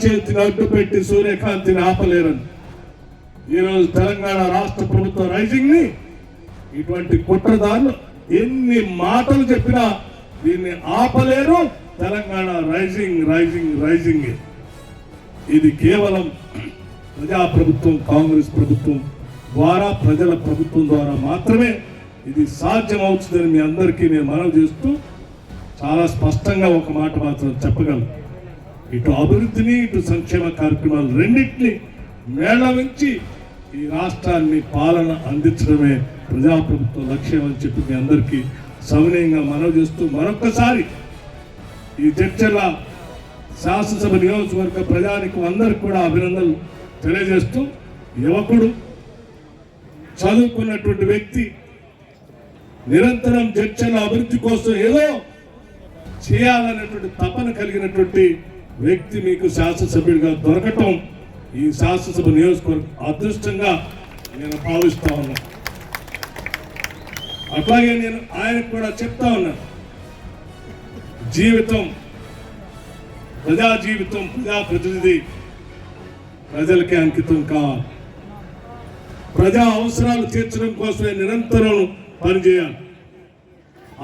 చేతిని అడ్డుపెట్టి సూర్యకాంతిని ఆపలేరని ఈరోజు తెలంగాణ రాష్ట్ర ప్రభుత్వ రైజింగ్ ని ఇటువంటి కుట్రదారులు ఎన్ని మాటలు చెప్పినా దీన్ని ఆపలేరు. Telangana rising rising rising. ఇది కేవలం ప్రజాప్రభుత్వం, కాంగ్రెస్ ప్రభుత్వం ద్వారా, ప్రజల ప్రభుత్వం ద్వారా మాత్రమే ఇది సాధ్యమవుతుందని మీ అందరికీ నేను మనవి చేస్తూ చాలా స్పష్టంగా ఒక మాట మాత్రం చెప్పగలను. ఇటు అభివృద్ధిని, ఇటు సంక్షేమ కార్యక్రమాలు రెండింటినీ మేళవించి ఈ రాష్ట్రాన్ని పాలన అందించడమే ప్రజాప్రభుత్వ లక్ష్యం అని చెప్పి మీ అందరికీ సవినయంగా మనవి చేస్తూ మరొక్కసారి ఈ జడ్చర్ల శాసనసభ నియోజకవర్గ ప్రజానికి అందరికి కూడా అభినందనలు తెలియజేస్తూ, యువకుడు, చదువుకున్నటువంటి వ్యక్తి, నిరంతరం జడ్చర్ల అభివృద్ధి కోసం ఏదో చేయాలనేటువంటి తపన కలిగినటువంటి వ్యక్తి మీకు శాసనసభ్యుడిగా దొరకటం ఈ శాసనసభ నియోజకవర్గ అదృష్టంగా నేను భావిస్తా ఉన్నా. అట్లాగే నేను ఆయనకు కూడా చెప్తా ఉన్నాను, జీవితం, ప్రజా జీవితం, ప్రజాప్రతినిధి ప్రజలకే అంకితం కావాలి. ప్రజా అవసరాలు తీర్చడం కోసమే నిరంతరం పనిచేయాలి.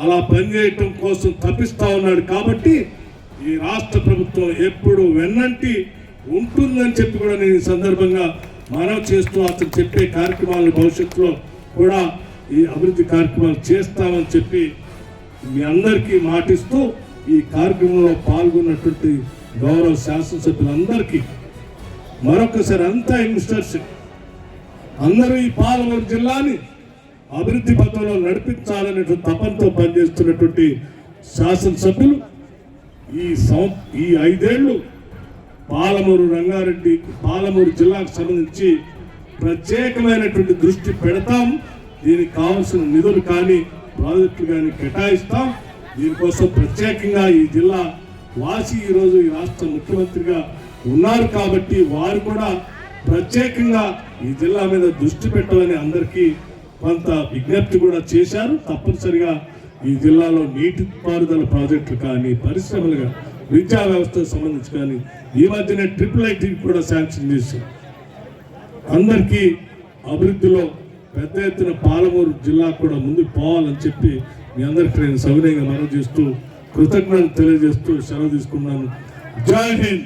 అలా పనిచేయటం కోసం తప్పిస్తా ఉన్నాడు. కాబట్టి ఈ రాష్ట్ర ప్రభుత్వం ఎప్పుడు వెన్నంటి ఉంటుందని చెప్పి కూడా నేను ఈ సందర్భంగా మనవి చేస్తూ, అతను చెప్పే కార్యక్రమాలను భవిష్యత్తులో కూడా ఈ అభివృద్ధి కార్యక్రమాలు చేస్తామని చెప్పి మీ అందరికీ మాటిస్తూ, ఈ కార్యక్రమంలో పాల్గొన్నటువంటి గౌరవ శాసనసభ్యులందరికీ మరొకసారి, అంతా యంగ్స్టర్స్ అందరూ ఈ పాలమూరు జిల్లాని అభివృద్ధి పథంలో నడిపించాలనేటువంటి తపంతో పనిచేస్తున్నటువంటి శాసనసభ్యులు ఈ 5 ఏళ్ళు పాలమూరు రంగారెడ్డి, పాలమూరు జిల్లాకు సంబంధించి ప్రత్యేకమైనటువంటి దృష్టి పెడతాం. దీనికి కావాల్సిన నిధులు కానీ, ప్రాజెక్టులు కానీ కేటాయిస్తాం. దీనికోసం ప్రత్యేకంగా ఈ జిల్లా వాసి ఈరోజు ఈ రాష్ట్ర ముఖ్యమంత్రిగా ఉన్నారు కాబట్టి వారు కూడా ప్రత్యేకంగా ఈ జిల్లా మీద దృష్టి పెట్టాలని అందరికీ కొంత విజ్ఞప్తి కూడా చేశారు. తప్పనిసరిగా ఈ జిల్లాలో నీటిపారుదల ప్రాజెక్టులు కానీ, పరిశ్రమలు కానీ, విద్యా వ్యవస్థకు సంబంధించి కానీ, ఈ మధ్యనే IIIT కూడా శాంక్షన్ చేశారు. అందరికీ అభివృద్ధిలో పెద్ద ఎత్తున పాలమూరు జిల్లా కూడా ముందుకు పోవాలని చెప్పి మీ అందరికీ నేను సవినయంగా మనవి చేస్తూ, కృతజ్ఞతలు తెలియజేస్తూ సెలవు తీసుకున్నాను. జై హింద్.